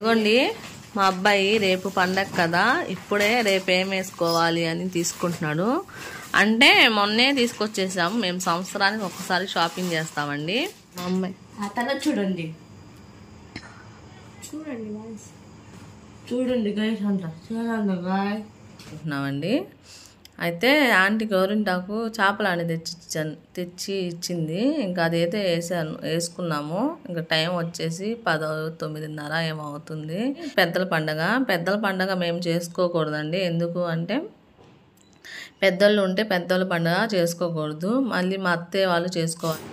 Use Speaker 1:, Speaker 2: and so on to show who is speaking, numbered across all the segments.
Speaker 1: ఇదిగోండి మా అబ్బాయి రేపు పండగ కదా, ఇప్పుడే రేపు ఏం వేసుకోవాలి అని తీసుకుంటున్నాడు. అంటే మొన్నే తీసుకొచ్చేసాం. మేము సంవత్సరానికి ఒక్కసారి షాపింగ్ చేస్తామండి. మా అమ్మాయి
Speaker 2: చూడండి చూడండి గైస్ అంతా చూడండి గాయస్
Speaker 1: అనుకుంటున్నామండి. అయితే ఆంటీ గౌరింటాకు చేపలాంటి తెచ్చి ఇచ్చింది. ఇంకా అదైతే వేసుకున్నాము. ఇంకా టైం వచ్చేసి 10:09 ఏమవుతుంది. పెద్దల పండగ మేము చేసుకోకూడదండి. ఎందుకు అంటే పెద్దోళ్ళు ఉంటే పెద్దోళ్ళ పండగ చేసుకోకూడదు. మళ్ళీ మా అత్తయ్య వాళ్ళు చేసుకోవాలి.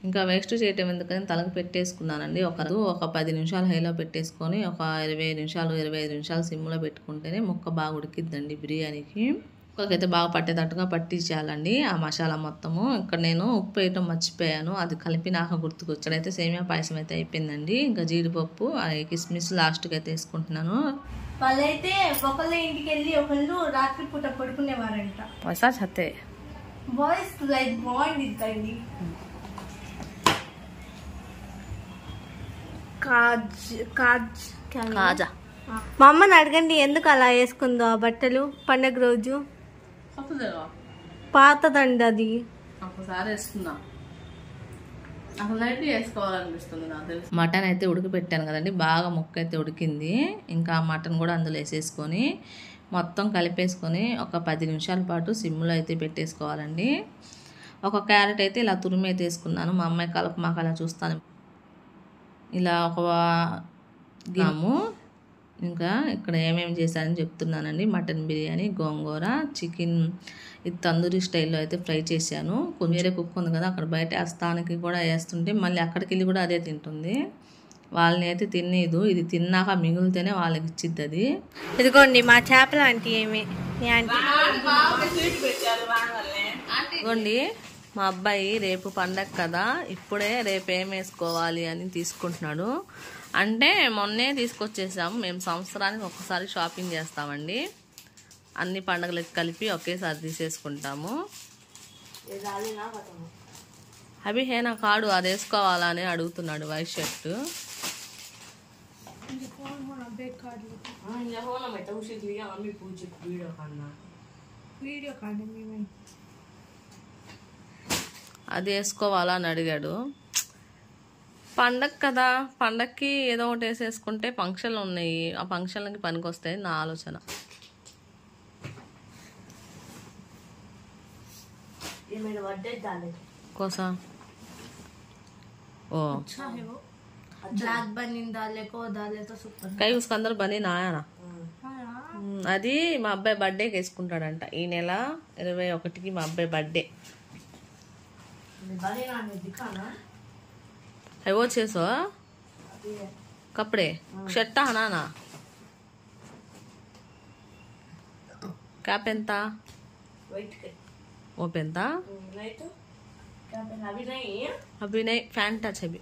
Speaker 1: ఇంకా వేస్ట్ చేయటం ఎందుకని తలకు పెట్టేసుకున్నానండి. ఒక 10 నిమిషాలు హైలో పెట్టేసుకొని ఒక 25 నిమిషాలు సిమ్లో పెట్టుకుంటేనే ముక్క బాగా ఉడికిద్దండి బిర్యానీకి. ముక్కకైతే బాగా పట్టేటట్టుగా పట్టించాలండి ఆ మసాలా మొత్తము. ఇక్కడ నేను ఉప్పు వేయటం మర్చిపోయాను, అది కలిపి నాకు గుర్తుకొచ్చాడు. అయితే సేమియా పాయసం అయితే అయిపోయిందండి. ఇంకా జీడిపప్పు కిస్మిస్ లాస్ట్కి అయితే వేసుకుంటున్నాను.
Speaker 3: వాళ్ళైతే ఒకళ్ళ ఇంటికి వెళ్ళి ఒకళ్ళు రాత్రి పూట పడుకునేవారంట. Boys like బాగుండిద్దండి.
Speaker 1: కాజా
Speaker 3: మా అమ్మని అడగండి ఎందుకు అలా వేసుకుందో ఆ బట్టలు పండగ రోజు. పాతదండి అది.
Speaker 1: ఒకసారి వేసుకుందాం, వేసుకోవాలనిపిస్తుంది నాకు తెలుసు. మటన్ అయితే ఉడికిపెట్టాను కదండి, బాగా ముక్క అయితే ఉడికింది. ఇంకా మటన్ కూడా అందులో వేసేసుకొని మొత్తం కలిపేసుకొని ఒక 10 నిమిషాల పాటు సిమ్లో అయితే పెట్టేసుకోవాలండి. ఒక క్యారెట్ అయితే ఇలా తురిమి అయితే వేసుకున్నాను. మా అమ్మాయి కలుపు మాకు అలా చూస్తాను. ఇలా ఒక గ్రాము. ఇంకా ఇక్కడ ఏమేమి చేశానని చెప్తున్నానండి. మటన్ బిర్యానీ, గోంగూర, చికెన్ ఇది తందూరి స్టైల్లో అయితే ఫ్రై చేశాను. కొంచెం వేరే కుక్ ఉంది కదా, అక్కడ బయట స్థానికి కూడా వేస్తుంటే మళ్ళీ అక్కడికి వెళ్ళి కూడా అదే తింటుంది. వాళ్ళని అయితే తినేదు, ఇది తిన్నాక మిగిలితేనే వాళ్ళకి ఇచ్చిద్ది అది.
Speaker 3: ఇదిగోండి మా చేపల ఆంటీ ఏమి
Speaker 1: ఇదిగోండి మా అబ్బాయి రేపు పండగ కదా, ఇప్పుడే రేపు ఏం వేసుకోవాలి అని తీసుకుంటున్నాడు. అంటే మొన్నే తీసుకొచ్చేసాము. మేము సంవత్సరానికి ఒక్కసారి షాపింగ్ చేస్తామండి. అన్ని పండుగలకి కలిపి ఒకేసారి తీసేసుకుంటాము. అభి హేనా కాడు అది వేసుకోవాలా అని అడుగుతున్నాడు. వైట్ షర్ట్ అది వేసుకోవాలా అని అడిగాడు. పండగ కదా, పండగకి ఏదో ఒకటి వేసేసుకుంటే ఫంక్షన్లు ఉన్నాయి, ఆ ఫంక్షన్లకి పనికి వస్తాయి నా ఆలోచన. కోసా ओ
Speaker 3: బ్లాక్ బనీన్ దాలే కో దాలే తో సూపర్.
Speaker 1: కై उसका अंदर बनी ना आया ना. అది మా అబ్బాయి బర్త్డేకి వేసుకుంటాడంట. ఈ నెల 21కి మా అబ్బాయి బర్త్డే. है वो 600 कपड़े शर्ट हनाना क्या पहनता वो पहनता अभी नहीं फैंट अभी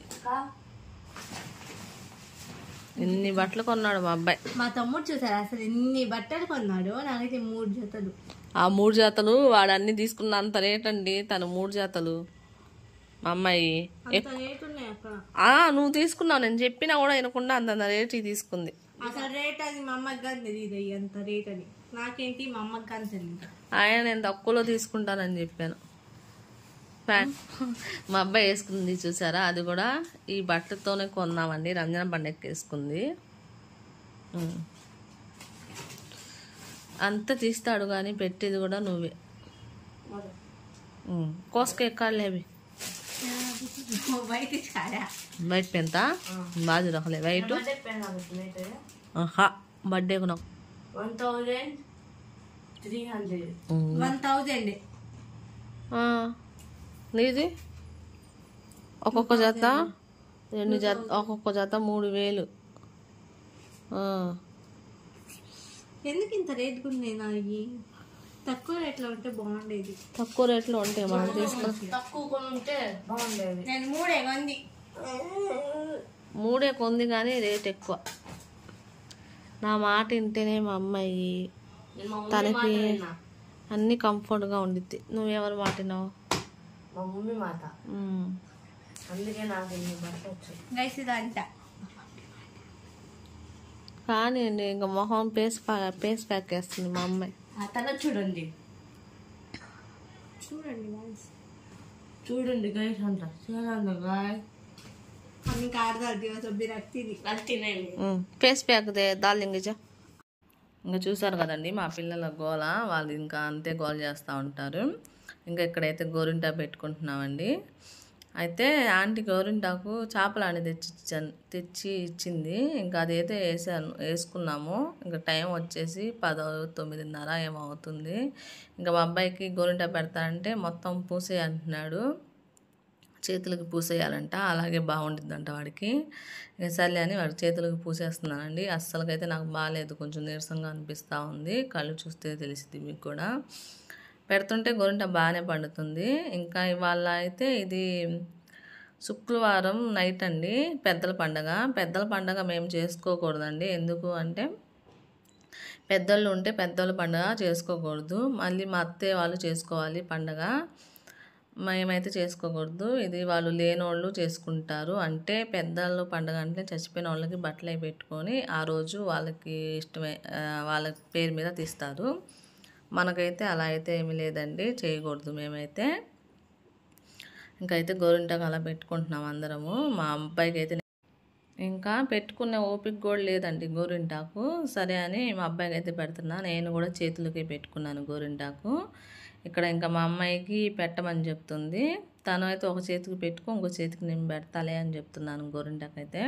Speaker 1: ఇన్ని బట్టలు కొన్నాడు మా అబ్బాయి.
Speaker 3: మా తమ్ముడు చూసారు అసలు ఎన్ని బట్టలు కొన్నాడు. నాకైతే 3 జతలు.
Speaker 1: ఆ 3 జతలు వాడు అన్ని తీసుకున్నంత రేట్ అండి. తను 3 జతలు మా అమ్మాయి. నువ్వు తీసుకున్నావు, నేను చెప్పినా కూడా వినకుండా అంత రేట్ తీసుకుంది.
Speaker 3: అసలు రేట్ అది మా అమ్మకి కానీ తెలియదు అంత రేట్ అని. నాకేంటి మా అమ్మకి కానీ తెలియదు.
Speaker 1: ఆయన నేను తక్కువలో తీసుకుంటానని చెప్పాను. మా అబ్బాయి వేసుకుంది చూసారా, అది కూడా ఈ బట్టతోనే కొన్నామండి. రంజాన్ పండగకి వేసుకుంది. అంత తీస్తాడు కానీ పెట్టేది కూడా నువ్వే. కోసుకు ఎక్కాలేవి బయట పెంత బాజు రకలే వైట్ బర్త్డే को
Speaker 3: 1300
Speaker 1: నీది ఒక్కొక్క జత 2 జత, ఒక్కొక్క జత 3000.
Speaker 3: ఎందుకు ఇంత రేట్ ఉన్నాయి నాయి? తక్కువ రేట్లో ఉంటే బాగుండేది.
Speaker 1: తక్కువ రేట్లో ఉంటే మనం తీసుకొని
Speaker 3: నేను 3 కొంది.
Speaker 1: 3 కొంది కానీ రేట్ ఎక్కువ. నా మాట వింటేనే మా అమ్మాయి తనకి అన్ని కంఫర్ట్గా ఉండిద్ది. నువ్వెవరు మాటినావు?
Speaker 2: మా మమ్మీ మాట. అందుకే నాకు ఇన్ని పట్టవచ్చు.
Speaker 3: గైస్ ఇదంట.
Speaker 1: కానీ అండి ఇంకా మొహం పేస్ ప్యాక్ వేస్తుంది మా అమ్మాయి.
Speaker 2: ఆ తల చూడండి
Speaker 3: చూడండి గైస్.
Speaker 2: చూడండి గైస్ అంట చూడండి గాయ్.
Speaker 3: हम काट दिवस अभी रखती थी
Speaker 2: తినండి.
Speaker 1: ఫేస్ ప్యాక్ దాల్ ఇంగిజా. ఇంకా చూసారు కదండి మా పిల్లల గోల, వాళ్ళు ఇంకా అంతే గోల చేస్తూ ఉంటారు. ఇంకా ఇక్కడైతే గోరింటా పెట్టుకుంటున్నామండి. అయితే ఆంటీ గోరింటాకు చేపలాంటి తెచ్చి ఇచ్చింది. ఇంకా అదైతే వేసుకున్నాము. ఇంకా టైం వచ్చేసి 9:30 ఏమో అవుతుంది. ఇంకా మా అబ్బాయికి గోరింటా పెడతానంటే మొత్తం పూసే అంటున్నాడు, చేతులకు పూసేయాలంట, అలాగే బాగుంటుందంట వాడికి. సర్లే అని వాడి చేతులకు పూసేస్తున్నానండి. అస్సలకైతే నాకు బాగాలేదు, కొంచెం నీరసంగా అనిపిస్తూ ఉంది. కళ్ళు చూస్తే తెలిసింది మీకు కూడా. పెడుతుంటే గోరింట బాగానే పండుతుంది. ఇంకా ఇవాళ అయితే ఇది శుక్రవారం నైట్ అండి, పెద్దల పండగ మేము చేసుకోకూడదండి. ఎందుకు అంటే పెద్దోళ్ళు ఉంటే పెద్దోళ్ళ పండగ చేసుకోకూడదు, మళ్ళీ మా అత్తయ్య వాళ్ళు చేసుకోవాలి పండగ, మేమైతే చేసుకోకూడదు. ఇది వాళ్ళు లేనోళ్ళు చేసుకుంటారు. అంటే పెద్దలు పండగ అంటే చచ్చిపోయిన వాళ్ళకి బట్టలు అవి పెట్టుకొని ఆ రోజు వాళ్ళకి ఇష్టమే వాళ్ళ పేరు మీద తీస్తారు. మనకైతే అలా అయితే ఏమీ లేదండి, చేయకూడదు మేమైతే. ఇంకైతే గోరింటాకు అలా పెట్టుకుంటున్నాం అందరము. మా అబ్బాయికి అయితే ఇంకా పెట్టుకునే ఓపిక కూడా లేదండి గోరింటాకు. సరే అని మా అబ్బాయికి అయితే పెడుతున్నా. నేను కూడా చేతులకి పెట్టుకున్నాను గోరింటాకు. ఇక్కడ ఇంకా మా అమ్మాయికి పెట్టమని చెప్తుంది. తను అయితే ఒక చేతికి పెట్టుకో, ఇంకో చేతికి నేను పెడతాలే అని చెప్తున్నాను గోరింటాకు అయితే.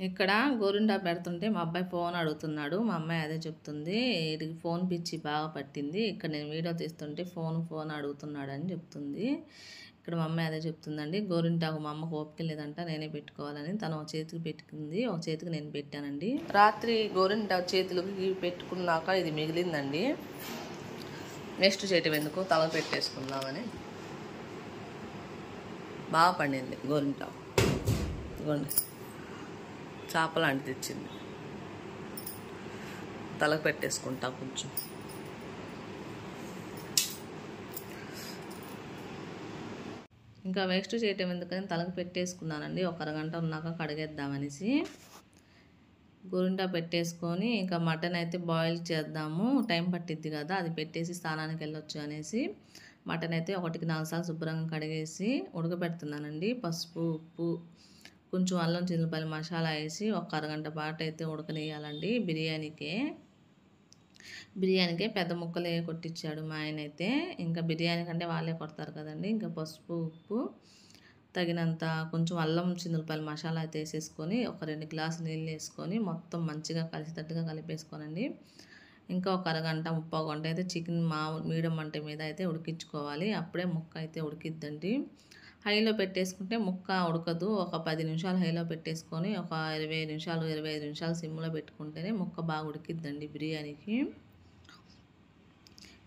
Speaker 1: ఇక్కడ గోరింటా పెడుతుంటే మా అబ్బాయి ఫోన్ అడుగుతున్నాడు. మా అమ్మాయి అదే చెప్తుంది, వీడికి ఫోన్ పిచ్చి బాగా పట్టింది, ఇక్కడ నేను వీడియో తీస్తుంటే ఫోన్ అడుగుతున్నాడు అని చెప్తుంది. ఇక్కడ మా అమ్మాయి అదే చెప్తుందండి. గోరింటాకు మా అమ్మకు ఓపిక లేదంట, నేనే పెట్టుకోవాలని తను ఒక చేతికి పెట్టుకుంది, ఒక చేతికి నేను పెట్టానండి. రాత్రి గోరింటాకు చేతులకి పెట్టుకున్నాక ఇది మిగిలిందండి. నెక్స్ట్ చేయటం ఎందుకు, తల పెట్టేసుకుందామని. బాగా పండింది గోరింటాకు. ఇదిగోండి చేపలాంటి తెచ్చింది, తలకు పెట్టేసుకుంటా కొంచెం. ఇంకా వేస్ట్ చేయటం ఎందుకని తలకు పెట్టేసుకున్నానండి. ఒక అరగంట ఉన్నాక కడిగేద్దామనేసి గోరింటా పెట్టేసుకొని ఇంకా మటన్ అయితే బాయిల్ చేద్దాము, టైం పట్టిద్ది కదా, అది పెట్టేసి స్నానానికి వెళ్ళొచ్చు అనేసి మటన్ అయితే 1-4 సార్లు శుభ్రంగా కడిగేసి ఉడకబెడుతున్నానండి. పసుపు, ఉప్పు, కొంచెం అల్లం చిల్లిపాయల మసాలా వేసి ఒక అరగంట పాటు అయితే ఉడకనియాలండి. బిర్యానీకే పెద్ద ముక్కలే కొట్టించాడు మా ఆయన అయితే. ఇంకా బిర్యానీ కంటే వాళ్ళే కొడతారు కదండి. ఇంకా పసుపు, ఉప్పు తగినంత, కొంచెం అల్లం చిన్నులపాయల మసాలా అయితే వేసేసుకొని ఒక 2 గ్లాసులు నీళ్ళు వేసుకొని మొత్తం మంచిగా కలిసేటట్టుగా కలిపేసుకోనండి. ఇంకా ఒక అరగంట 30 గంట అయితే చికెన్ మీడియం మంట మీద అయితే ఉడికించుకోవాలి. అప్పుడే ముక్క అయితే ఉడికిద్దండి. హైలో పెట్టేసుకుంటే ముక్క ఉడకదు. ఒక 10 నిమిషాలు హైలో పెట్టేసుకొని ఒక 25 నిమిషాలు సిమ్లో పెట్టుకుంటేనే ముక్క బాగా ఉడికిద్దండి బిర్యానీకి.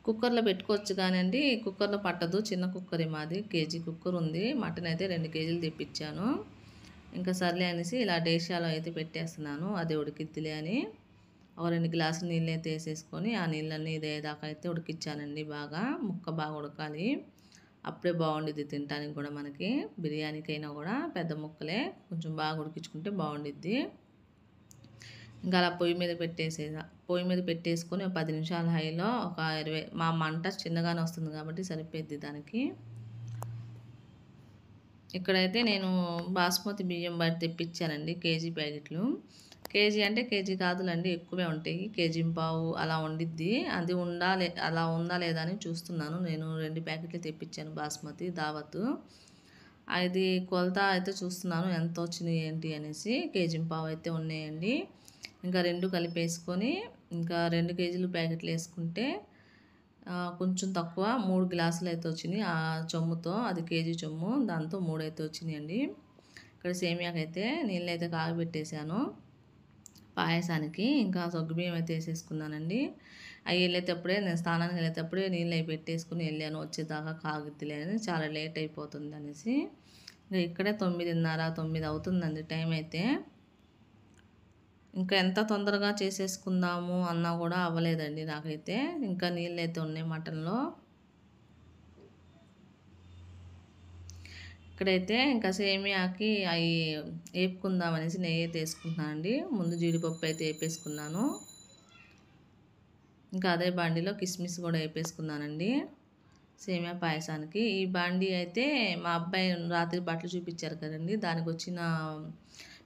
Speaker 1: కుక్కర్లో పెట్టుకోవచ్చు కానండి, కుక్కర్లో పట్టదు, చిన్న కుక్కరే మాది, కేజీ కుక్కర్ ఉంది. మటన్ అయితే 2 కేజీలు తెప్పించాను. ఇంకా సర్లే అనేసి ఇలా డేషాలో అయితే పెట్టేస్తున్నాను, అది ఉడికిద్దిలే అని. ఒక 2 గ్లాసులు నీళ్ళు అయితే వేసేసుకొని ఆ నీళ్ళన్నీ ఇదేదాకా అయితే ఉడికిచ్చానండి. బాగా ముక్క బాగా ఉడకాలి, అప్పుడే బాగుండిద్ది తినడానికి కూడా. మనకి బిర్యానీకైనా కూడా పెద్ద ముక్కలే కొంచెం బాగా ఉడికించుకుంటే బాగుండిద్ది. ఇంకా అలా పొయ్యి మీద పెట్టేసుకొని ఒక 10 నిమిషాలు హైలో ఒక 20, మా మంట చిన్నగానే వస్తుంది కాబట్టి సరిపోద్ది దానికి. ఇక్కడైతే నేను బాస్మతి బియ్యం బయట తెప్పించానండి, కేజీ ప్యాకెట్లు. కేజీ అంటే కేజీ కాదులండి, ఎక్కువే ఉంటాయి, కేజీ పావు అలా వండిద్ది. అది అలా ఉందా లేదా అని చూస్తున్నాను. నేను 2 ప్యాకెట్లు తెప్పించాను బాస్మతి దావత్. అది కొలత అయితే చూస్తున్నాను ఎంత వచ్చినాయి ఏంటి అనేసి. కేజీ పావు అయితే ఉన్నాయండి. ఇంకా 2 కలిపేసుకొని ఇంకా 2 కేజీలు ప్యాకెట్లు వేసుకుంటే కొంచెం తక్కువ 3 గ్లాసులు అయితే వచ్చినాయి ఆ చొమ్ముతో. అది కేజీ చొమ్ము, దాంతో 3 అయితే వచ్చినాయండి. ఇక్కడ సేమియాకి అయితే నీళ్ళు అయితే కాగబెట్టేశాను పాయసానికి. ఇంకా సగ్గుబియ్యం అయితే వేసేసుకున్నానండి. అవి వెళ్ళేటప్పుడే, నేను స్నానానికి వెళ్ళేటప్పుడే నీళ్ళు అవి పెట్టేసుకుని వెళ్ళాను, వచ్చేదాకా కాగిద్దిలే అని, చాలా లేట్ అయిపోతుంది అనేసి. ఇంకా ఇక్కడే 9:30 అవుతుందండి టైం అయితే. ఇంకా ఎంత తొందరగా చేసేసుకుందాము అన్నా కూడా అవ్వలేదండి నాకైతే. ఇంకా నీళ్ళు అయితే ఉన్నాయి మటన్లో. ఇక్కడైతే ఇంకా సేమియాకి అవి వేపుకుందాం అనేసి నెయ్యి అయితే వేసుకుంటున్నానండి. ముందు జీడిపప్పు అయితే వేపేసుకున్నాను. ఇంకా అదే బాండీలో కిస్మిస్ కూడా వేపేసుకున్నానండి సేమియా పాయసానికి. ఈ బాండీ అయితే మా అబ్బాయి రాత్రి బట్టలు చూపించారు కదండి, దానికి వచ్చిన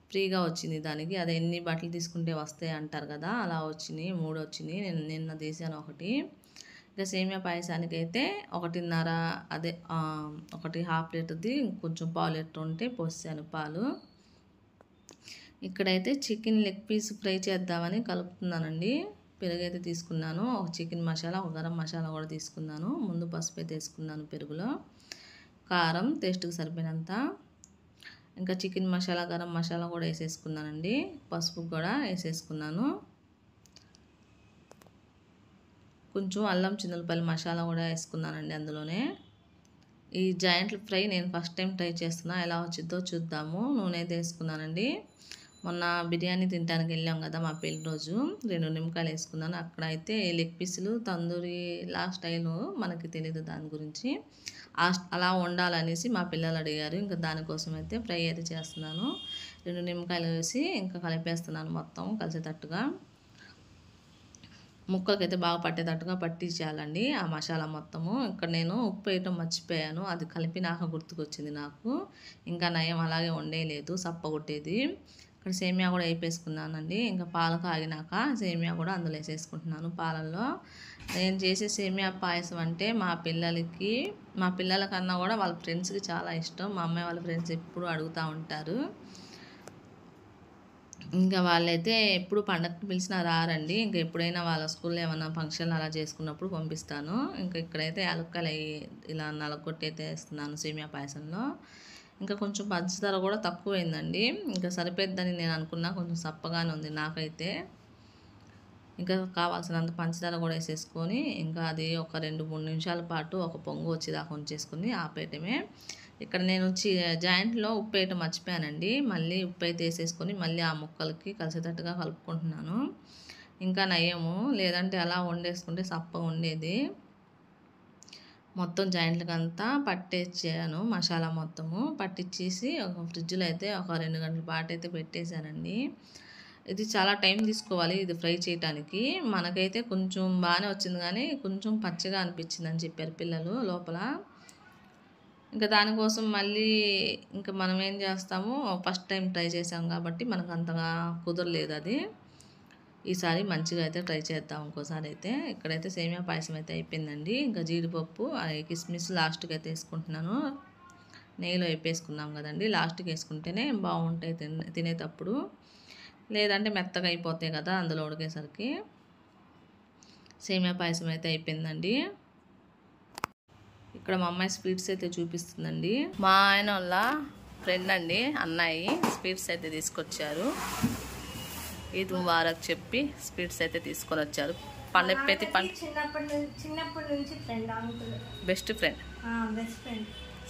Speaker 1: ఫ్రీగా వచ్చింది దానికి. అదే ఎన్ని బట్టలు తీసుకుంటే వస్తాయి అంటారు కదా, అలా వచ్చినాయి, 3 వచ్చినాయి. నేను నిన్న తీసాను ఒకటి. ఇంకా సేమియా పాయసానికి అయితే 1.5 అదే 1.5 లీటర్ది కొంచెం పావు లీటర్ ఉంటే పోసాను పాలు. ఇక్కడైతే చికెన్ లెగ్ పీస్ ఫ్రై చేద్దామని కలుపుతున్నానండి. పెరుగైతే తీసుకున్నాను, ఒక చికెన్ మసాలా, ఒక గరం మసాలా కూడా తీసుకున్నాను. ముందు పసుపు అయితే వేసుకున్నాను పెరుగులో, కారం టేస్ట్కి సరిపోయినంత, ఇంకా చికెన్ మసాలా గరం మసాలా కూడా వేసేసుకున్నానండి. పసుపు కూడా వేసేసుకున్నాను. కొంచెం అల్లం చిన్నులపల్లి మసాలా కూడా వేసుకున్నానండి అందులోనే. ఈ జాయింట్ ఫ్రై నేను ఫస్ట్ టైం ట్రై చేస్తున్నా, ఎలా వచ్చిందో చూద్దాము. నూనె అయితే వేసుకున్నానండి. మొన్న బిర్యానీ తినడానికి వెళ్ళాం కదా మా పెళ్లి రోజు, 2 నిమ్మకాయలు వేసుకున్నాను. అక్కడ అయితే లెగ్ పీసులు తందూరి లా స్టైలు, మనకి తెలియదు దాని గురించి, అలా వండాలనేసి మా పిల్లలు అడిగారు. ఇంకా దానికోసం అయితే ఫ్రై అయితే చేస్తున్నాను. 2 నిమ్మకాయలు వేసి ఇంకా కలిపేస్తున్నాను మొత్తం కలిసేటట్టుగా. ముక్కలకైతే బాగా పట్టేటట్టుగా పట్టించాలండి ఆ మసాలా మొత్తము. ఇక్కడ నేను ఉప్పు వేయటం మర్చిపోయాను, అది కలిపినాక గుర్తుకొచ్చింది నాకు. ఇంకా నయం అలాగే వండేయలేదు, సప్పగొట్టేది. ఇక్కడ సేమియా కూడా వేపేసుకున్నానండి. ఇంకా పాలు కాగినాక సేమియా కూడా అందులో వేసేసుకుంటున్నాను పాలల్లో. నేను చేసే సేమియా పాయసం అంటే మా పిల్లల కన్నా కూడా వాళ్ళ ఫ్రెండ్స్కి చాలా ఇష్టం. మా అమ్మాయి వాళ్ళ ఫ్రెండ్స్ ఎప్పుడు అడుగుతూ ఉంటారు. ఇంకా వాళ్ళైతే ఎప్పుడు పండగకి పిలిచినా రారండి. ఇంకా ఎప్పుడైనా వాళ్ళ స్కూల్లో ఏమైనా ఫంక్షన్లు అలా చేసుకున్నప్పుడు పంపిస్తాను. ఇంకా ఇక్కడైతే యాలక్కాయలు ఇలా నలగొట్టి అయితే వేస్తున్నాను సేమియా పాయసంలో. ఇంకా కొంచెం పంచదార కూడా తక్కువైందండి, ఇంకా సరిపోద్దని నేను అనుకున్నా, కొంచెం సప్పగానే ఉంది నాకైతే. ఇంకా కావాల్సినంత పంచదార కూడా వేసేసుకొని ఇంకా అది ఒక 2-3 నిమిషాల పాటు ఒక పొంగు వచ్చేదాకా ఉంచేసుకొని ఆపేయటమే. ఇక్కడ నేను జాయింట్లో ఉప్పు వేయటం మర్చిపోయానండి. మళ్ళీ ఉప్పు అయితే వేసేసుకొని మళ్ళీ ఆ ముక్కలకి కలిసేటట్టుగా కలుపుకుంటున్నాను. ఇంకా నయము, లేదంటే అలా వండేసుకుంటే సప్పగా ఉండేది. మొత్తం జాయింట్లకి అంతా పట్టేసాను మసాలా మొత్తము. పట్టించేసి ఒక ఫ్రిడ్జ్లో అయితే ఒక 2 గంటల పాటు అయితే పెట్టేశానండి. ఇది చాలా టైం తీసుకోవాలి ఇది ఫ్రై చేయడానికి. మనకైతే కొంచెం బాగానే వచ్చింది, కానీ కొంచెం పచ్చగా అనిపించింది అని చెప్పారు పిల్లలు లోపల. ఇంకా దానికోసం మళ్ళీ ఇంకా మనం ఏం చేస్తాము, ఫస్ట్ టైం ట్రై చేసాం కాబట్టి మనకు అంతగా కుదరలేదు అది. ఈసారి మంచిగా అయితే ట్రై చేద్దాం ఇంకోసారి అయితే. ఇక్కడైతే సేమియా పాయసం అయితే అయిపోయిందండి. ఇంకా జీడిపప్పు కిస్మిస్ లాస్ట్కి అయితే వేసుకుంటున్నాను. నెయ్యిలో వేపేసుకున్నాం కదండి, లాస్ట్కి వేసుకుంటేనే బాగుంటాయి తినేటప్పుడు, లేదంటే మెత్తగా అయిపోతాయి కదా అందులో ఉడికేసరికి. సేమియా పాయసం అయితే అయిపోయిందండి. ఇక్కడ మా అమ్మాయి స్వీట్స్ అయితే చూపిస్తుందండి. మా ఆయన వాళ్ళ ఫ్రెండ్ అండి, అన్నయ్య స్వీట్స్ అయితే తీసుకొచ్చారు. ఈద్ ముబారక్ చెప్పి స్వీట్స్ అయితే తీసుకొని వచ్చారు. పండుగ
Speaker 3: చిన్నప్పటి నుంచి friend,
Speaker 1: best friend,
Speaker 3: best friend.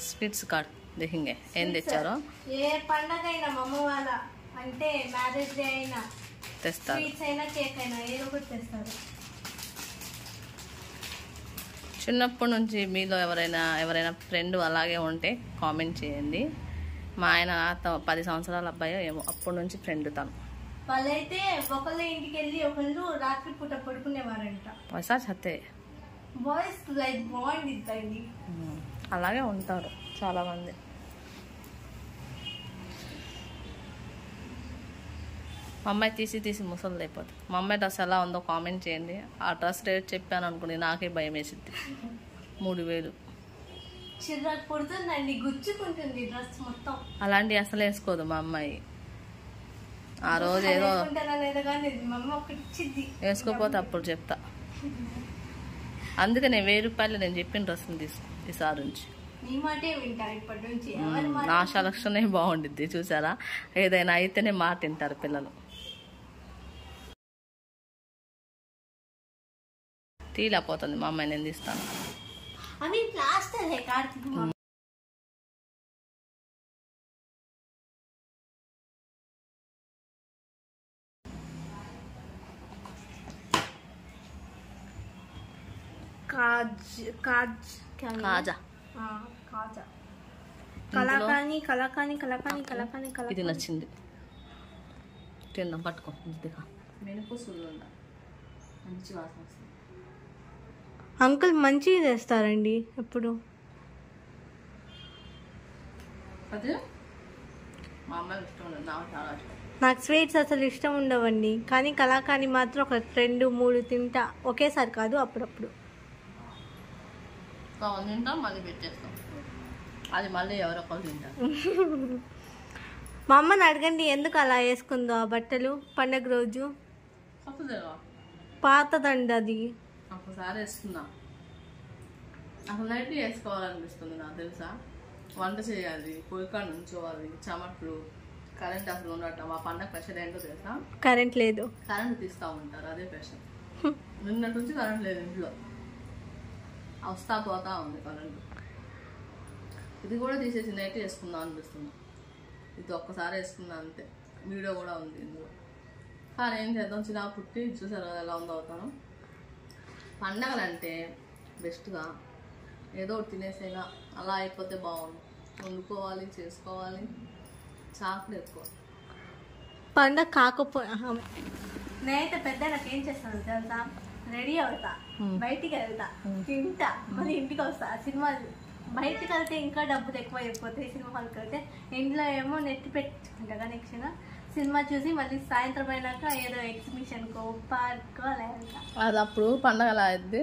Speaker 1: Sweets card దిహింగే ఏం తెచ్చారో.
Speaker 3: ఏ పండగ అయినా మా అమ్మ వాళ్ళ అంటే మ్యారేజ్ డే అయినా
Speaker 1: తెస్తారు,
Speaker 3: స్వీట్స్ అయినా కేక్ అయినా ఏదో ఒకటి తెస్తారు.
Speaker 1: చిన్నప్పటి నుంచి మీలో ఎవరైనా ఫ్రెండ్ అలాగే ఉంటే కామెంట్ చేయండి. మా ఆయన 10 సంవత్సరాల అబ్బాయి ఏమో, అప్పటి నుంచి ఫ్రెండ్ తను.
Speaker 3: వాళ్ళైతే ఒకళ్ళ ఇంటికి వెళ్ళి ఒకళ్ళు రాత్రి పూట పడుకునేవారంట.
Speaker 1: వయసా చతే
Speaker 3: బాయ్స్ లైక్ బాగుండిద్దండి,
Speaker 1: అలాగే ఉంటారు చాలామంది. మా అమ్మాయి తీసి ముసలి అయిపోతుంది. మా అమ్మాయి డ్రెస్ ఎలా ఉందో కామెంట్ చేయండి. ఆ డ్రెస్ రేట్ చెప్పాను అనుకోండి, నాకే భయం వేసింది. 3000
Speaker 3: చిరాకు పుడుతుందండి, గుచ్చుకుంటుంది డ్రెస్ మొత్తం.
Speaker 1: అలాంటివి అసలు వేసుకోదు మా అమ్మాయి. ఆ రోజు ఏదో వేసుకోపోతే అప్పుడు చెప్తా. అందుకే నేను 1000 రూపాయలు నేను చెప్పిన డ్రెస్సులు తీసుకో ఈసారి నుంచి. నా సెలక్షనే బాగుండిద్ది చూసారా, ఏదైనా అయితేనే మాట తింటారు పిల్లలు. తీలేకపోతుంది మా అమ్మాయి, నేను తీస్తాను.
Speaker 3: కాజా కలాకాని కలాకాని కలాకాని కలాకాని కలా
Speaker 1: ఇది నచ్చింది, తిందాం. పట్టుకో ఇదిగా మినపు సుల్లుండ, మంచి వాసన వస్తుంది.
Speaker 3: అంకుల్ మంచిగా చేస్తారండి ఎప్పుడు.
Speaker 1: అది మా అమ్మాయికి ఇష్టం ఉండదు, నాకు చాలా ఇష్టం.
Speaker 3: నాకు స్వీట్స్ అసలు ఇష్టం ఉండవండి, కానీ కలాకాని మాత్రం ఒక 2-3 తింటా, ఒకేసారి కాదు, అప్పుడప్పుడు.
Speaker 1: తింటాం మళ్ళీ పెట్టేస్తాం, అది మళ్ళీ ఎవరొకరు తింటారు.
Speaker 3: మా అమ్మని అడగండి ఎందుకు అలా వేసుకుందో ఆ బట్టలు పండగ రోజు.
Speaker 1: కొత్తదేగా,
Speaker 3: పాతదండి అది.
Speaker 1: ఒకసారి వేసుకున్నా, అసలు నైట్ వేసుకోవాలనిపిస్తుంది నాకు తెలుసా. వంట చేయాలి, పొయ్యికాడ నుంచోవాలి, చెమట్లు, కరెంట్ అసలు ఉండటం. మా పండగ ప్రెషర్ ఏంటో తెలుసా,
Speaker 3: కరెంట్ లేదు.
Speaker 1: కరెంట్ తీస్తూ ఉంటారు, అదే ప్రెషర్. నిన్నటి నుంచి కరెంట్ లేదు ఇంట్లో, వస్తా పోతా ఉంది కరెంటు. ఇది కూడా తీసేసి నైట్ వేసుకుందాం అనిపిస్తుంది. ఇది ఒక్కసారి వేసుకున్నా అంతే, వీడియో కూడా ఉంది ఇందులో. కానీ ఏం చేద్దాం, చిన్న పుట్టి చూసారు కదా ఎలా ఉందో అవుతాను. పండగలు అంటే బెస్ట్గా ఏదో ఒకటి తినేసేగా అలా అయిపోతే బాగుండు. వండుకోవాలి, చేసుకోవాలి, చాకులు ఎక్కువ.
Speaker 3: పండగ కాకపోయి నేనైతే పెద్ద నాకు ఏం చేస్తాను తెలుసా, రెడీ అవుతా, బయటికి వెళ్తా, తింటా, మళ్ళీ ఇంటికి వస్తా. సినిమా బయటికి వెళ్తే ఇంకా డబ్బులు ఎక్కువ అయిపోతాయి, సినిమా హాల్కి వెళ్తే. ఇంట్లో ఏమో నెట్ పెట్టుకుంటా కనెక్షన్, సినిమా చూసి మళ్ళీ సాయంత్రం అయినాక ఏదో ఎగ్జిబిషన్కో పార్కో అలా వెళ్తా.
Speaker 1: అది అప్పుడు పండగ అలా అయింది,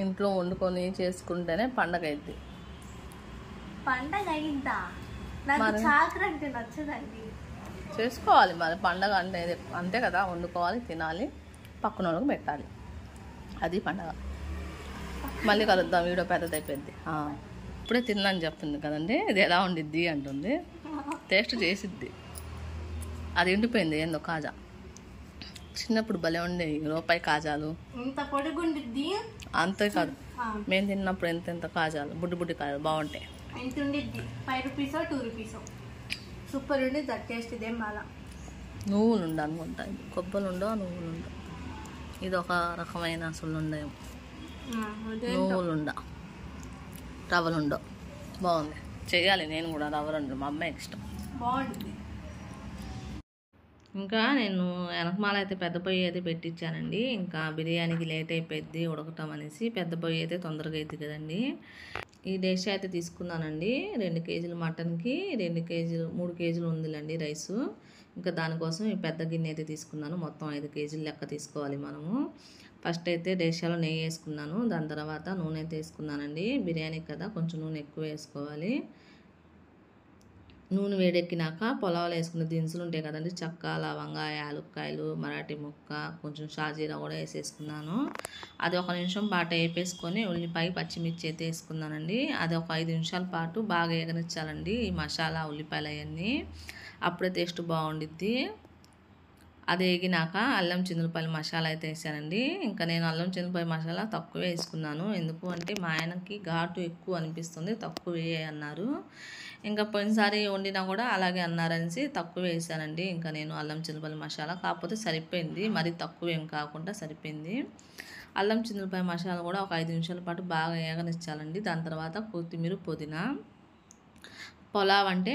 Speaker 1: ఇంట్లో వండుకొని చేసుకుంటేనే పండగ అయింది.
Speaker 3: పండగ అయిందా, నాకు చాకర అంటే నచ్చదండి.
Speaker 1: చేసుకోవాలి మరి, పండగ అంటే అంతే కదా, వండుకోవాలి, తినాలి, పక్కన వాళ్ళకి పెట్టాలి, అది పండగ. మళ్ళీ కలుద్దాం, వీడియో పెద్దది అయిపోయింది. ఇప్పుడే తిన్నాను చెప్తుంది కదండి, ఇది ఎలా ఉండిద్ది అంటుంది, టేస్ట్ చేసిద్ది. అది ఎండిపోయింది ఏందో కాజా, చిన్నప్పుడు భలే ఉండే రూపాయి కాజాలు,
Speaker 3: ఇంత పొడుగుండిద్ది.
Speaker 1: అంతేకాదు మేము తిన్నప్పుడు ఎంత కాజాలు, బుడ్డి బుడ్డి కాజాలు బాగుంటాయి.
Speaker 3: ఎంత ఉండిద్ది, 5 రూపీసో 2 రూపీసో, సూపర్ ఉండిద్ది. అది టేస్ట్ ఇదేం బాగా.
Speaker 1: నువ్వులు ఉండ అనుకుంటా, కొబ్బరి ఉండవు, నువ్వులు ఉండవు. ఇది ఒక రకమైన అసలు ఉండేమో, నువ్వులు ఉండ, రవ్వలు ఉండవు. బాగుంది, చేయాలి నేను కూడా రవ్వలు ఉండవు, మా అమ్మాయికి ఇష్టం,
Speaker 3: బాగుంటుంది.
Speaker 1: ఇంకా నేను వెనకమాల అయితే పెద్ద పొయ్యి అయితే పెట్టించానండి. ఇంకా బిర్యానీకి లేట్ అయిపోద్ది ఉడకటం అనేసి పెద్ద పొయ్యి అయితే తొందరగా అవుతుంది కదండి. ఈ డేష్ అయితే తీసుకున్నానండి, 2 కేజీలు మటన్కి 3 కేజీలు ఉందిలేండి రైసు. ఇంకా దానికోసం ఈ పెద్ద గిన్నె అయితే తీసుకున్నాను. మొత్తం 5 కేజీలు లెక్క తీసుకోవాలి మనము. ఫస్ట్ అయితే డేషాలో నెయ్యి వేసుకున్నాను, దాని తర్వాత నూనె అయితే వేసుకున్నానండి. బిర్యానీకి కదా కొంచెం నూనె ఎక్కువ వేసుకోవాలి. నూనె వేడెక్కినాక పొలాలు వేసుకున్న దినుసులు ఉంటాయి కదండి, చెక్క, లవంగా, యాలక్కాయలు, మరాఠీ ముక్క, కొంచెం షాజీరా కూడా వేసేసుకున్నాను. అది 1 నిమిషం పాటు వేపేసుకొని ఉల్లిపాయ పచ్చిమిర్చి అయితే వేసుకున్నానండి. అది ఒక 5 నిమిషాల పాటు బాగా వేగనిచ్చాలండి ఈ మసాలా ఉల్లిపాయలు అవన్నీ, అప్పుడే టేస్ట్ బాగుండిద్ది. అది వేగినాక అల్లం చిన్నులపాయల మసాలా అయితే వేసానండి. ఇంకా నేను అల్లం చిన్నులపాయ మసాలా తక్కువ వేసుకున్నాను, ఎందుకు అంటే మా ఆయనకి ఘాటు ఎక్కువ అనిపిస్తుంది, తక్కువ అన్నారు. ఇంకా పోయినసారి వండినా కూడా అలాగే అన్నారనేసి తక్కువ వేసానండి. ఇంకా నేను అల్లం చిన్నులపాయ మసాలా కాకపోతే సరిపోయింది, మరి తక్కువ ఏం కాకుండా సరిపోయింది. అల్లం చిన్నులపాయ మసాలా కూడా ఒక 5 నిమిషాల పాటు బాగా వేగనిచ్చాలండి. దాని తర్వాత కొత్తిమీర, పుదీనా. పులావ్ అంటే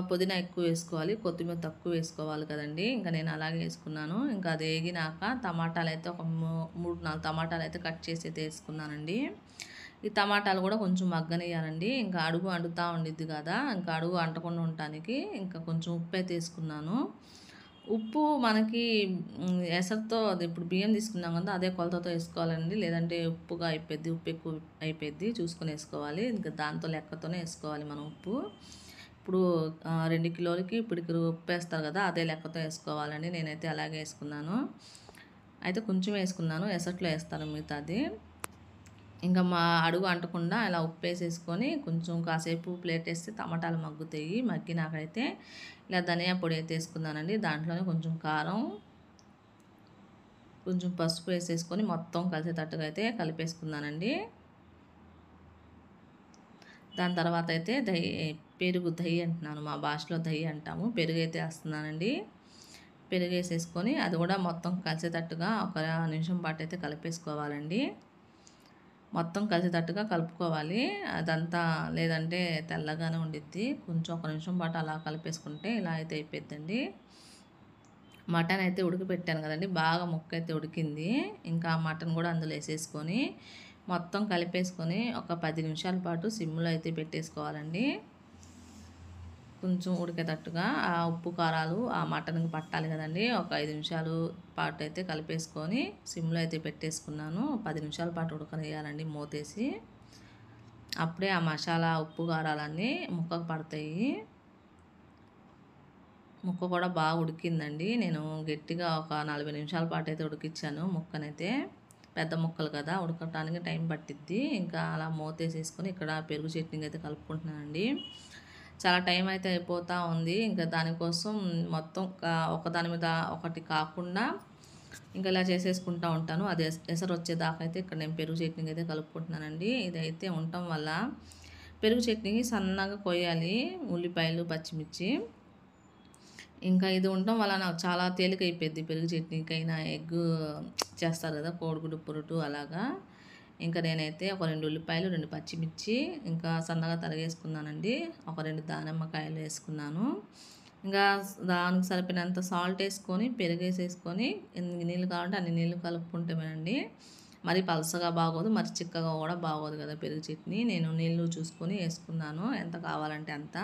Speaker 1: పుదీనా ఎక్కువ వేసుకోవాలి, కొత్తిమీర తక్కువ వేసుకోవాలి కదండి. ఇంకా నేను అలాగే వేసుకున్నాను. ఇంకా అది వేగినాక టమాటాలు అయితే ఒక 3-4 టమాటాలు అయితే కట్ చేసి అయితే వేసుకున్నానండి. ఈ టమాటాలు కూడా కొంచెం మగ్గనియ్యాలండి, ఇంకా అడుగు అంటుతూ ఉండిద్ది కదా, ఇంకా అడుగు అంటకుండా ఉండటానికి ఇంకా కొంచెం ఉప్పు అయితే వేసుకున్నాను. ఉప్పు మనకి ఎసరుతో ఇప్పుడు బియ్యం తీసుకున్నాం కదా అదే కొలతతో వేసుకోవాలండి, లేదంటే ఉప్పుగా అయిపోద్ది, ఉప్పు ఎక్కువ అయిపోద్ది, చూసుకొని వేసుకోవాలి. ఇంకా దాంతో లెక్కతోనే వేసుకోవాలి మనం ఉప్పు. ఇప్పుడు 2 కిలోలకి పిడికిలు ఉప్పు వేస్తారు కదా అదే లెక్కతో వేసుకోవాలండి. నేనైతే అలాగే వేసుకున్నాను, అయితే కొంచెం వేసుకున్నాను, ఎసట్లో వేస్తాను మిగతాది. ఇంకా మా అడుగు అంటకుండా ఇలా ఉప్పు వేసేసుకొని కొంచెం కాసేపు ప్లేట్ వేస్తే టమాటాలు మగ్గుతాయి. మగ్గినాకైతే ఇలా ధనియా పొడి అయితే వేసుకున్నానండి. దాంట్లోనే కొంచెం కారం, కొంచెం పసుపు వేసేసుకొని మొత్తం కలిసేటట్టుగా అయితే కలిపేసుకున్నానండి. దాని తర్వాత అయితే దహి అంటున్నాను, మా భాషలో దహి అంటాము, పెరుగు అయితే వేస్తున్నానండి. పెరుగు వేసేసుకొని అది కూడా మొత్తం కలిసేటట్టుగా ఒక నిమిషం పాటు అయితే కలిపేసుకోవాలండి. మొత్తం కలిసేటట్టుగా కలుపుకోవాలి. అదంతా లేదంటే తెల్లగానే ఉండిద్ది. కొంచెం ఒక నిమిషం పాటు అలా కలిపేసుకుంటే ఇలా అయితే అయిపోద్దండి. మటన్ అయితే ఉడకపెట్టాను కదండి, బాగా ముక్క అయితే ఉడికింది. ఇంకా మటన్ కూడా అందులో వేసేసుకొని మొత్తం కలిపేసుకొని ఒక 10 నిమిషాల పాటు సిమ్లో అయితే పెట్టేసుకోవాలండి. కొంచెం ఉడికేటట్టుగా ఆ ఉప్పు కారాలు ఆ మటన్కి పట్టాలి కదండి. ఒక 5 నిమిషాలు పాటు అయితే కలిపేసుకొని సిమ్లో అయితే పెట్టేసుకున్నాను. 10 నిమిషాల పాటు ఉడకనియాలండి మూతేసి. అప్పుడే ఆ మసాలా ఉప్పు కారాలన్నీ ముక్కకు పడతాయి. ముక్క కూడా బాగా ఉడికిందండి. నేను గట్టిగా ఒక 40 నిమిషాల పాటు అయితే ఉడికించాను ముక్కనైతే. పెద్ద ముక్కలు కదా, ఉడకటానికి టైం పట్టిద్ది. ఇంకా అలా మూతేసేసుకొని ఇక్కడ పెరుగు చట్నీ అయితే కలుపుకుంటున్నానండి. చాలా టైం అయితే అయిపోతూ ఉంది. ఇంకా దానికోసం మొత్తం ఒకదాని మీద ఒకటి కాకుండా ఇంకా ఇలా చేసేసుకుంటూ ఉంటాను. అది ఎసరు వచ్చేదాకా అయితే ఇక్కడ నేను పెరుగు చట్నీ అయితే కలుపుకుంటున్నానండి. ఇదైతే ఉండటం వల్ల పెరుగు చట్నీకి సన్నగా కొయ్యాలి ఉల్లిపాయలు, పచ్చిమిర్చి. ఇంకా ఇది ఉండటం వల్ల నాకు చాలా తేలిక అయిపోద్ది. పెరుగు చట్నీకైనా ఎగ్ చేస్తారు కదా, కోడిగుడ్డు పొరుటు అలాగా. ఇంకా నేనైతే ఒక 2 ఉల్లిపాయలు, 2 పచ్చిమిర్చి ఇంకా సన్నగా తరిగేసుకున్నానండి. ఒక 2 దానిమ్మకాయలు వేసుకున్నాను. ఇంకా దానికి సరిపోయినంత సాల్ట్ వేసుకొని పెరుగేసేసుకొని ఎన్ని నీళ్ళు కావాలంటే అన్ని నీళ్ళు కలుపుకుంటామేనండి. మరి పలసగా బాగోదు, మరి చిక్కగా కూడా బాగోదు కదా పెరుగు చట్నీ. నేను నీళ్ళు చూసుకొని వేసుకున్నాను ఎంత కావాలంటే అంత.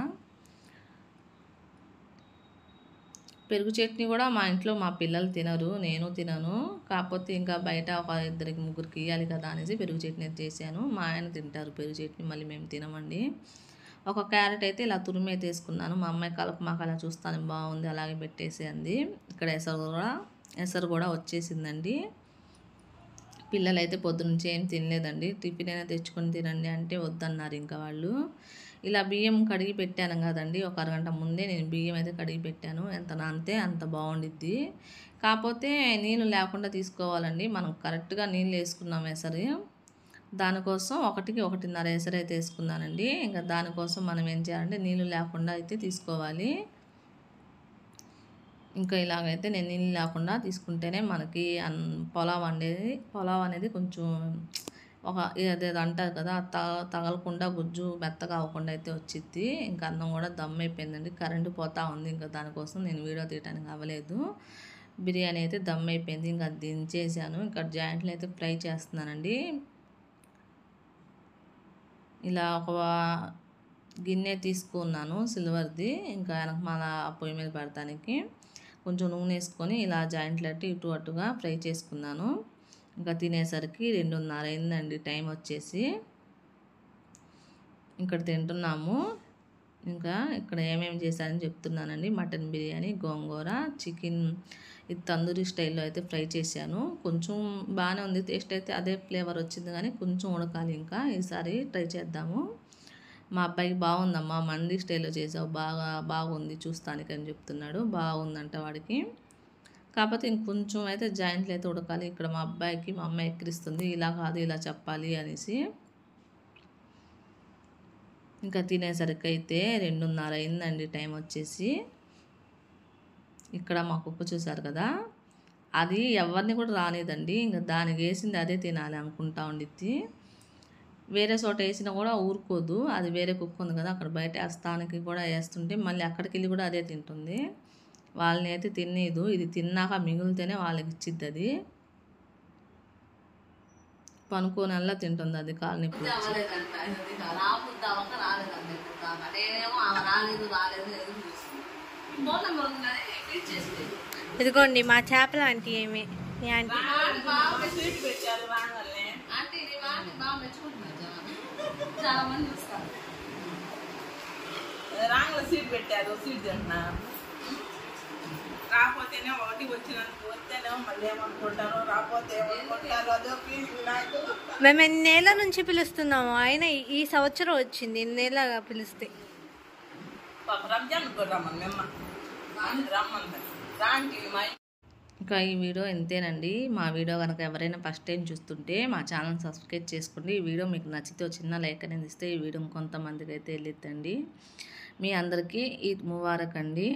Speaker 1: పెరుగు చట్నీ కూడా మా ఇంట్లో మా పిల్లలు తినరు, నేను తినను. కాకపోతే ఇంకా బయట ఒక 2-3కి ఇవ్వాలి కదా అనేసి పెరుగు చట్నీ చేశాను. మా ఆయన తింటారు పెరుగు చట్నీ, మళ్ళీ మేము తినమండి. ఒక క్యారెట్ అయితే ఇలా తురిమి అయితే వేసుకున్నాను. మా అమ్మాయి కలుపు మాకు అలా చూస్తాను బాగుంది అలాగే పెట్టేసి అంది. ఇక్కడ ఎసరు కూడా వచ్చేసిందండి. పిల్లలు అయితే పొద్దునుంచి ఏం తినలేదండి. టిఫిన్ అయినా తెచ్చుకొని తినండి అంటే వద్దన్నారు ఇంకా వాళ్ళు. ఇలా బియ్యం కడిగి పెట్టాను కదండి, ఒక అరగంట ముందే నేను బియ్యం అయితే కడిగి పెట్టాను. ఎంత నానితే అంత బాగుండిద్ది. కాకపోతే నీళ్ళు లేకుండా తీసుకోవాలండి. మనం కరెక్ట్గా నీళ్ళు వేసుకున్నాం ఎసరు. దానికోసం 1కి 1.5 ఎసరు అయితే వేసుకున్నానండి. ఇంకా దానికోసం మనం ఏం చేయాలంటే నీళ్ళు లేకుండా అయితే తీసుకోవాలి. ఇంకా ఇలాగైతే నేను నీళ్ళు లేకుండా తీసుకుంటేనే మనకి పులావ్ అనేది కొంచెం అదేదో అంటారు కదా, తగలకుండా గుజ్జు మెత్తగా అవ్వకుండా అయితే వచ్చిద్ది. ఇంకా అన్నం కూడా దమ్ అయిపోయిందండి. కరెంటు పోతా ఉంది. ఇంకా దానికోసం నేను వీడియో తీయడానికి అవ్వలేదు. బిర్యానీ అయితే దమ్ అయిపోయింది. ఇంకా దించేసాను. ఇంకా జాయింట్లు అయితే ఫ్రై చేస్తున్నానండి. ఇలా ఒక గిన్నె తీసుకున్నాను సిల్వర్ది. ఇంకా వెనకమాల పొయ్యి మీద పెడతానికి కొంచెం నూనె వేసుకొని ఇలా జాయింట్లు అట్టి ఇటు అటుగా ఫ్రై చేసుకున్నాను. ఇంకా తినేసరికి 2:30 అయిందండి టైం వచ్చేసి. ఇక్కడ తింటున్నాము. ఇంకా ఇక్కడ ఏమేమి చేశానని చెప్తున్నానండి. మటన్ బిర్యానీ, గోంగూర, చికెన్ ఇది తందూరి స్టైల్లో అయితే ఫ్రై చేశాను. కొంచెం బాగానే ఉంది, టేస్ట్ అయితే అదే ఫ్లేవర్ వచ్చింది కానీ కొంచెం ఉడకాలి. ఇంకా ఈసారి ట్రై చేద్దాము. మా అబ్బాయికి బాగుందమ్మా, మండి స్టైల్లో చేసావు, బాగుంది చూస్తానికి అని చెప్తున్నాడు. బాగుందంట వాడికి. కాకపోతే ఇంకొంచెం అయితే జాయింట్లు అయితే ఉడకాలి. ఇక్కడ మా అబ్బాయికి మా అమ్మ ఎక్కిరిస్తుంది, ఇలా కాదు ఇలా చెప్పాలి అనేసి. ఇంకా తినేసరికి అయితే 2:30 అయిందండి టైం వచ్చేసి. ఇక్కడ మా కుక్క చూసారు కదా, అది ఎవరిని కూడా రానిదండి. ఇంకా దానికి వేసింది అదే తినాలి అనుకుంటా ఉండిద్ది. వేరే చోట వేసినా కూడా ఊరుకోదు. అది వేరే కుక్క ఉంది కదా, అక్కడ బయట వేస్తానికి కూడా వేస్తుంటే మళ్ళీ అక్కడికి వెళ్ళి కూడా అదే తింటుంది. వాళ్ళని అయితే తినేదు. ఇది తిన్నాక మిగిలితేనే వాళ్ళకి ఇచ్చిద్ది. అది పనుకోనల్లా తింటుంది. అది కాలు నొప్పి
Speaker 3: ఇదిగోండి మా చేపల ఆంటీ ఏమి ఆంటీ
Speaker 1: చాలా మంది చూస్తారు.
Speaker 2: రాంగ్లో సీట్ పెట్టారు, సీట్ తింటున్నా. రాకపోతేనే ఒకటి వచ్చినందుకు వస్తేనేమో మళ్ళీ ఏమనుకుంటారు, రాకపోతే ఏమనుకుంటారు. అదో ఫీలింగ్ నాకు.
Speaker 3: మేము ఎన్నేళ్ళ నుంచి పిలుస్తున్నాము, ఆయన ఈ సంవత్సరం వచ్చింది. ఎన్నేళ్ళగా పిలిస్తే
Speaker 2: రంజాన్ రమ్మని మేము రమ్మంది రాంటి మా.
Speaker 1: ఇంకా ఈ వీడియో ఇంతేనండి. మా వీడియో కనుక ఎవరైనా ఫస్ట్ టైం చూస్తుంటే మా ఛానల్ సబ్స్క్రైబ్ చేసుకోండి. ఈ వీడియో మీకు నచ్చితే చిన్న లైక్ అనేది ఇస్తే ఈ వీడియో కొంతమందికి అయితే వెళ్ళిద్దండి. మీ అందరికీ ఈద్ ముబారక్ అండి.